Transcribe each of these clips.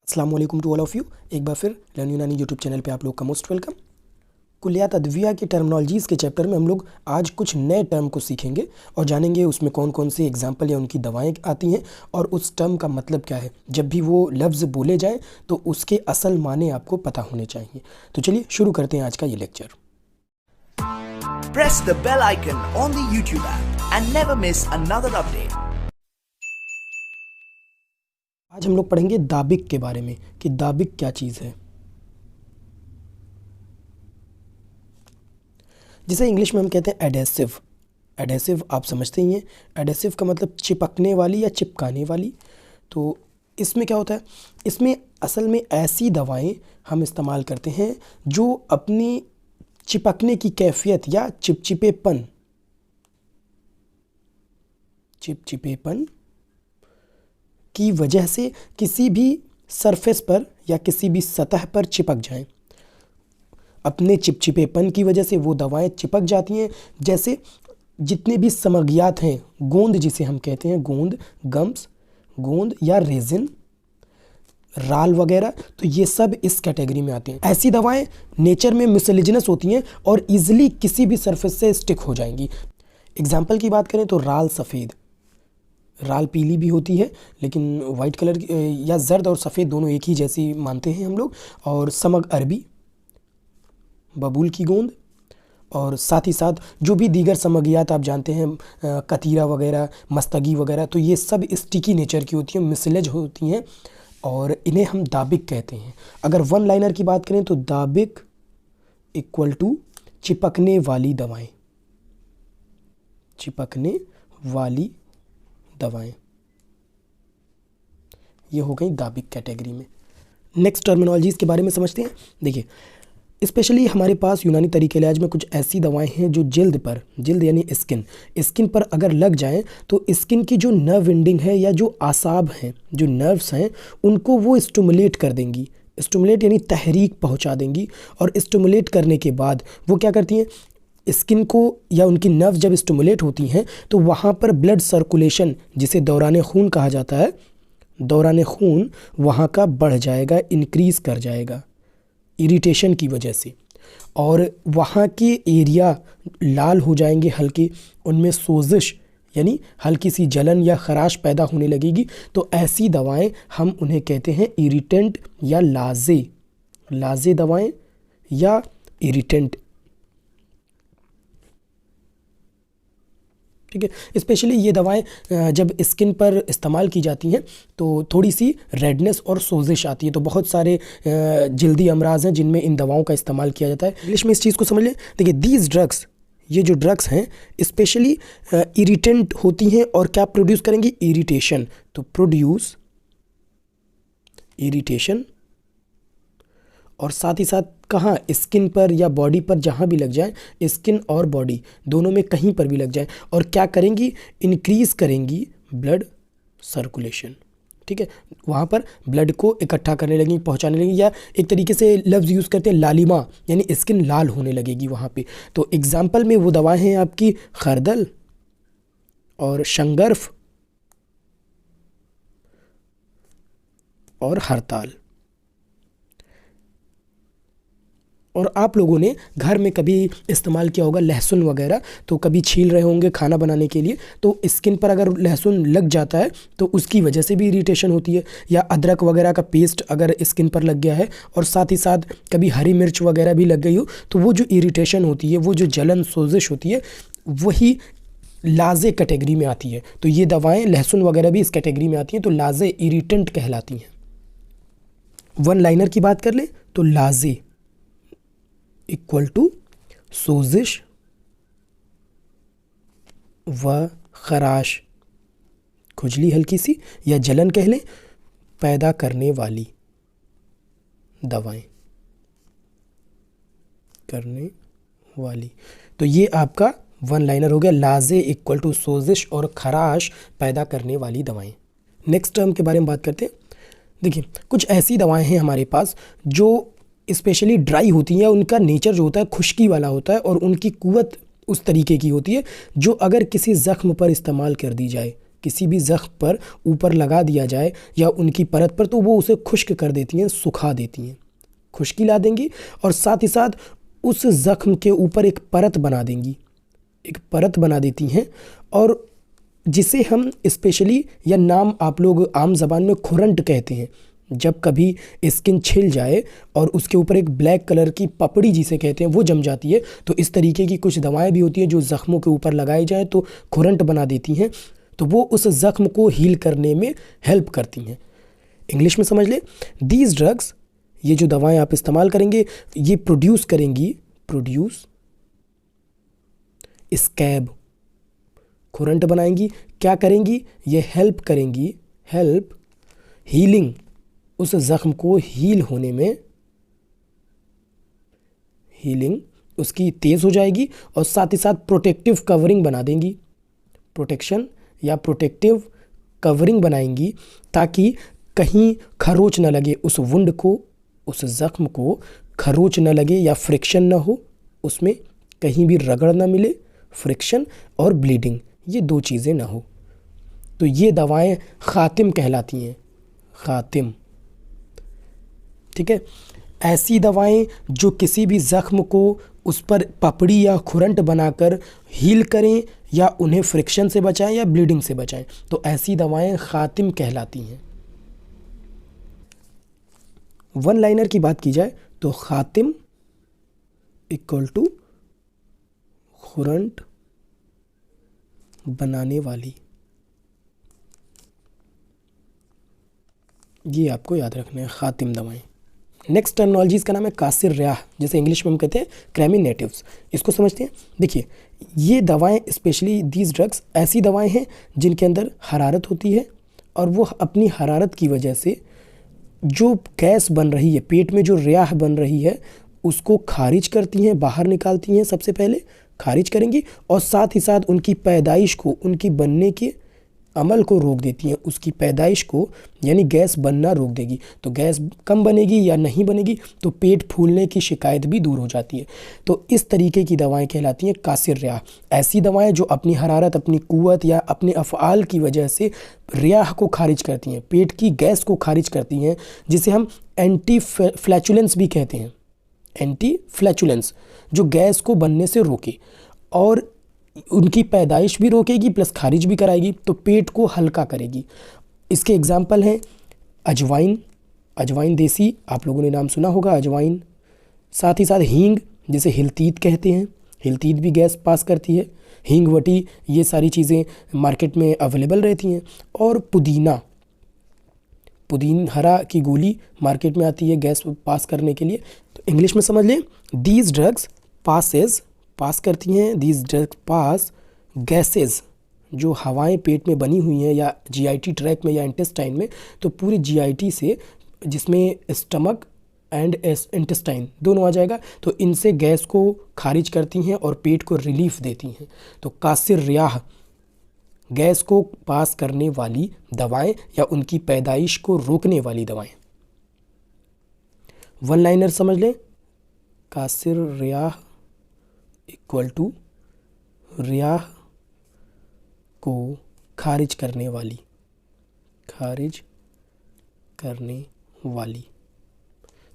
अस्सलाम वालेकुम to all of you. एक बार फिर लर्न यूनानी यूट्यूब चैनल पे आप लोग का मोस्ट वेलकम। कुलियात अदविया की टर्मिनोलॉजीज़ के चैप्टर में हम लोग आज कुछ नए टर्म को सीखेंगे और जानेंगे उसमें कौन कौन सी एग्जाम्पल या उनकी दवाएं आती हैं और उस टर्म का मतलब क्या है। जब भी वो लफ्ज़ बोले जाएं तो उसके असल माने आपको पता होने चाहिए। तो चलिए शुरू करते हैं आज का ये lecture. Press the bell icon on the YouTube app and never miss another update. आज हम लोग पढ़ेंगे दाबिक के बारे में कि दाबिक क्या चीज़ है, जिसे इंग्लिश में हम कहते हैं एडेसिव। एडेसिव आप समझते ही हैं, एडेसिव का मतलब चिपकने वाली या चिपकाने वाली। तो इसमें क्या होता है, इसमें असल में ऐसी दवाएं हम इस्तेमाल करते हैं जो अपनी चिपकने की कैफियत या चिपचिपेपन की वजह से किसी भी सरफेस पर या किसी भी सतह पर चिपक जाएं। अपने चिपचिपेपन की वजह से वो दवाएं चिपक जाती हैं। जैसे जितने भी समगियात हैं, गोंद जिसे हम कहते हैं, गोंद, गम्स, गोंद या रेजिन, राल वगैरह, तो ये सब इस कैटेगरी में आती हैं। ऐसी दवाएं नेचर में म्यूसिलेजिनस होती हैं और इजीली किसी भी सरफेस से स्टिक हो जाएंगी। एग्जाम्पल की बात करें तो राल सफ़ेद, राल पीली भी होती है लेकिन वाइट कलर या जर्द और सफ़ेद दोनों एक ही जैसी मानते हैं हम लोग, और समग अरबी, बबूल की गोंद, और साथ ही साथ जो भी दीगर समगियात आप जानते हैं, कतीरा वगैरह, मस्तगी वगैरह, तो ये सब स्टिकी नेचर की होती हैं, मिसलेज होती हैं और इन्हें हम दाबिक कहते हैं। अगर वन लाइनर की बात करें तो दाबिक इक्वल टू चिपकने वाली दवाएं, चिपकने वाली दवाएं, ये हो गई दाबिक कैटेगरी में। नेक्स्ट टर्मिनोलॉजीज़ के बारे में समझते हैं। देखिए, स्पेशली हमारे पास यूनानी तरीके इलाज में कुछ ऐसी दवाएं हैं जो जिल्द पर, जिल्द यानी स्किन पर अगर लग जाएं तो स्किन की जो नर्व एंडिंग है या जो आसाब हैं, जो नर्व्स हैं, उनको वो स्टिमुलेट कर देंगी। स्टिमुलेट यानी तहरीक पहुंचा देंगी, और स्टिमुलेट करने के बाद वो क्या करती हैं, स्किन को या उनकी नर्व जब स्टिमुलेट होती हैं तो वहाँ पर ब्लड सर्कुलेशन, जिसे दौरान खून कहा जाता है, दौरान खून वहाँ का बढ़ जाएगा, इंक्रीज़ कर जाएगा इरिटेशन की वजह से, और वहाँ के एरिया लाल हो जाएंगे हल्के, उनमें सोजिश यानी हल्की सी जलन या खराश पैदा होने लगेगी। तो ऐसी दवाएं हम उन्हें कहते हैं इरिटेंट या लाजे दवाएं या इरिटेंट। ठीक है, स्पेशली ये दवाएं जब स्किन पर इस्तेमाल की जाती हैं तो थोड़ी सी रेडनेस और सोजिश आती है। तो बहुत सारे जल्दी अमराज हैं जिनमें इन दवाओं का इस्तेमाल किया जाता है। इंग्लिश में इस चीज़ को समझ लें। देखिए, दीज ड्रग्स, ये जो ड्रग्स हैं स्पेशली इरिटेंट होती हैं और क्या प्रोड्यूस करेंगी, इरिटेशन। तो प्रोड्यूस इरिटेशन, और साथ ही साथ कहाँ, स्किन पर या बॉडी पर, जहाँ भी लग जाए, स्किन और बॉडी दोनों में कहीं पर भी लग जाए, और क्या करेंगी, इंक्रीज़ करेंगी ब्लड सर्कुलेशन। ठीक है, वहाँ पर ब्लड को इकट्ठा करने लगेंगी, पहुँचाने लगेंगी, या एक तरीके से लफ्ज़ यूज़ करते हैं लालिमा, यानी स्किन लाल होने लगेगी वहाँ पे। तो एग्ज़ाम्पल में वो दवाएं हैं आपकी खरदल और शंगर्फ और हड़ताल। और आप लोगों ने घर में कभी इस्तेमाल किया होगा लहसुन वगैरह, तो कभी छील रहे होंगे खाना बनाने के लिए, तो स्किन पर अगर लहसुन लग जाता है तो उसकी वजह से भी इरिटेशन होती है, या अदरक वगैरह का पेस्ट अगर स्किन पर लग गया है और साथ ही साथ कभी हरी मिर्च वगैरह भी लग गई हो, तो वो जो इरिटेशन होती है, वो जो जलन सोजिश होती है, वही लाजे कैटेगरी में आती है। तो ये दवाएँ लहसुन वगैरह भी इस कैटेगरी में आती हैं, तो लाजे इरिटेंट कहलाती हैं। वन लाइनर की बात कर ले तो लाजे इक्वल टू सोजिश व खराश, खुजली हल्की सी या जलन कह लें, पैदा करने वाली दवाएं, करने वाली। तो ये आपका वन लाइनर हो गया, लाजे इक्वल टू सोजिश और खराश पैदा करने वाली दवाएं। नेक्स्ट टर्म के बारे में बात करते हैं। देखिए, कुछ ऐसी दवाएं हैं हमारे पास जो स्पेशली ड्राई होती हैं, उनका नेचर जो होता है खुश्की वाला होता है, और उनकी कुव्वत उस तरीके की होती है जो अगर किसी ज़ख्म पर इस्तेमाल कर दी जाए, किसी भी ज़ख्म पर ऊपर लगा दिया जाए या उनकी परत पर, तो वो उसे खुश्क कर देती हैं, सुखा देती हैं, खुश्की ला देंगी और साथ ही साथ उस ज़ख्म के ऊपर एक परत बना देंगी, एक परत बना देती हैं, और जिसे हम स्पेशली या नाम आप लोग आम ज़बान में खुरंट कहते हैं। जब कभी स्किन छिल जाए और उसके ऊपर एक ब्लैक कलर की पपड़ी जिसे कहते हैं वो जम जाती है, तो इस तरीके की कुछ दवाएं भी होती हैं जो ज़ख्मों के ऊपर लगाई जाए तो खुरंट बना देती हैं, तो वो उस ज़ख्म को हील करने में हेल्प करती हैं। इंग्लिश में समझ लें, दीज ड्रग्स, ये जो दवाएं आप इस्तेमाल करेंगे ये प्रोड्यूस स्कैब, खुरंट बनाएंगी। क्या करेंगी? ये हेल्प करेंगी, हीलिंग, उस ज़ख्म को हील होने में, हीलिंग उसकी तेज़ हो जाएगी और साथ ही साथ प्रोटेक्टिव कवरिंग बना देंगी, प्रोटेक्शन या प्रोटेक्टिव कवरिंग बनाएंगी ताकि कहीं खरोच न लगे उस वुंड को, उस ज़ख्म को खरोच न लगे या फ्रिक्शन ना हो, उसमें कहीं भी रगड़ ना मिले, फ्रिक्शन और ब्लीडिंग, ये दो चीज़ें ना हो। तो ये दवाएं खातिम कहलाती हैं, खातिम। ठीक है, ऐसी दवाएं जो किसी भी ज़ख्म को उस पर पपड़ी या खुरंट बनाकर हील करें या उन्हें फ्रिक्शन से बचाएं या ब्लीडिंग से बचाएं, तो ऐसी दवाएं खातिम कहलाती हैं। वन लाइनर की बात की जाए तो खातिम इक्वल टू खुरंट बनाने वाली, ये आपको याद रखना है, खातिम दवाएं। नेक्स्ट टर्मिनोलॉजीज़ का नाम है कासिर रियाह, जैसे इंग्लिश में हम कहते हैं क्रेमिनेटिव्स। इसको समझते हैं। देखिए, ये दवाएं स्पेशली दीज ड्रग्स ऐसी दवाएं हैं जिनके अंदर हरारत होती है और वो अपनी हरारत की वजह से जो गैस बन रही है, पेट में जो रियाह बन रही है, उसको खारिज करती हैं, बाहर निकालती हैं, सबसे पहले खारिज करेंगी और साथ ही साथ उनकी पैदाइश को, उनकी बनने के अमल को रोक देती हैं, उसकी पैदाइश को, यानी गैस बनना रोक देगी। तो गैस कम बनेगी या नहीं बनेगी तो पेट फूलने की शिकायत भी दूर हो जाती है। तो इस तरीके की दवाएं कहलाती हैं कासिर रियाह। ऐसी दवाएं जो अपनी हरारत, अपनी कुव्वत या अपने अफ़आल की वजह से रियाह को खारिज करती हैं, पेट की गैस को खारिज करती हैं, जिसे हम एंटी फ्लैचुलेंस भी कहते हैं। एंटी फ्लैचुलेंस जो गैस को बनने से रोके और उनकी पैदाइश भी रोकेगी प्लस खारिज भी कराएगी, तो पेट को हल्का करेगी। इसके एग्जाम्पल हैं अजवाइन, अजवाइन देसी आप लोगों ने नाम सुना होगा, अजवाइन। साथ ही साथ हींग, जिसे हिलतीत कहते हैं, हिलतीत भी गैस पास करती है। हींगवटी, ये सारी चीज़ें मार्केट में अवेलेबल रहती हैं। और पुदीना, हरा की गोली मार्केट में आती है गैस पास करने के लिए। तो इंग्लिश में समझ लें, दीज ड्रग्स पास करती हैं, दीज ड्रग्स पास गैसेस, जो हवाएं पेट में बनी हुई हैं या जीआईटी ट्रैक में या इंटेस्टाइन में, तो पूरी जीआईटी से, जिसमें स्टमक एंड इंटेस्टाइन दोनों आ जाएगा, तो इनसे गैस को खारिज करती हैं और पेट को रिलीफ देती हैं। तो कासिर रियाह, गैस को पास करने वाली दवाएं या उनकी पैदाइश को रोकने वाली दवाएं। वन लाइनर समझ लें, कासिर रियाह इक्वल टू रियाह को खारिज करने वाली,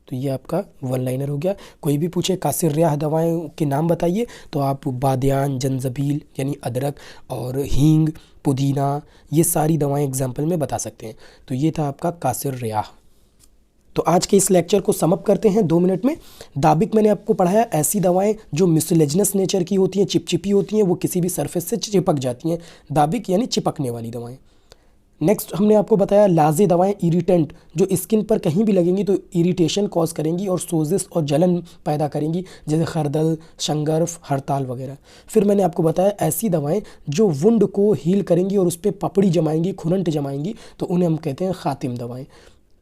तो ये आपका वन लाइनर हो गया। कोई भी पूछे कासिर रियाह दवाएं के नाम बताइए, तो आप बादियान, जंजबील यानी अदरक और हींग, पुदीना, ये सारी दवाएं एग्जाम्पल में बता सकते हैं। तो ये था आपका कासिर रियाह। तो आज के इस लेक्चर को समअप करते हैं 2 मिनट में। दाबिक मैंने आपको पढ़ाया ऐसी दवाएं जो म्यूसिलेजिनस नेचर की होती हैं, चिपचिपी होती हैं, वो किसी भी सरफेस से चिपक जाती हैं। दाबिक यानी चिपकने वाली दवाएं। नेक्स्ट हमने आपको बताया लाजे दवाएं, इरिटेंट, जो स्किन पर कहीं भी लगेंगी तो इरिटेशन कॉज करेंगी और सोजिस और जलन पैदा करेंगी, जैसे खरदल, शंगर्फ, हड़ताल वगैरह। फिर मैंने आपको बताया ऐसी दवाएं जो वुंड को हील करेंगी और उस पर पपड़ी जमाएंगी, खुरंट जमाएंगी, तो उन्हें हम कहते हैं खातिम दवाएँ।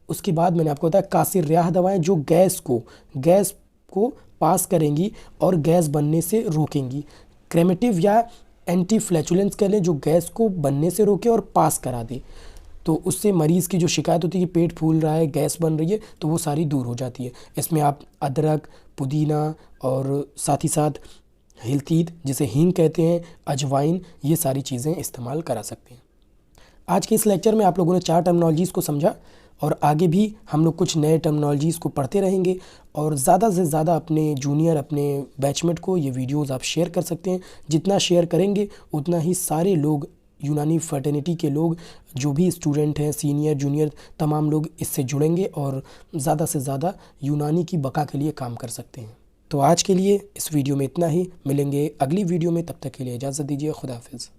उसके बाद मैंने आपको बताया कासिर रियाह दवाएं जो गैस को पास करेंगी और गैस बनने से रोकेंगी। क्रेमेटिव या एंटी फ्लैचुलेंस कह लें, जो गैस को बनने से रोके और पास करा दे, तो उससे मरीज़ की जो शिकायत होती है कि पेट फूल रहा है, गैस बन रही है, तो वो सारी दूर हो जाती है। इसमें आप अदरक, पुदीना और साथ ही साथ हिलतीत, जिसे हींग कहते हैं, अजवाइन, ये सारी चीज़ें इस्तेमाल करा सकते हैं। आज के इस लेक्चर में आप लोगों ने 4 टर्मिनोलॉजीज़ को समझा और आगे भी हम लोग कुछ नए टर्मिनोलॉजीज़ को पढ़ते रहेंगे और ज़्यादा से ज़्यादा अपने जूनियर, अपने बैचमेट को ये वीडियोस आप शेयर कर सकते हैं। जितना शेयर करेंगे उतना ही सारे लोग, यूनानी फर्टेनिटी के लोग, जो भी स्टूडेंट हैं, सीनियर जूनियर, तमाम लोग इससे जुड़ेंगे और ज़्यादा से ज़्यादा यूनानी की बका के लिए काम कर सकते हैं। तो आज के लिए इस वीडियो में इतना ही। मिलेंगे अगली वीडियो में, तब तक के लिए इजाज़त दीजिए। खुदा हाफिज़।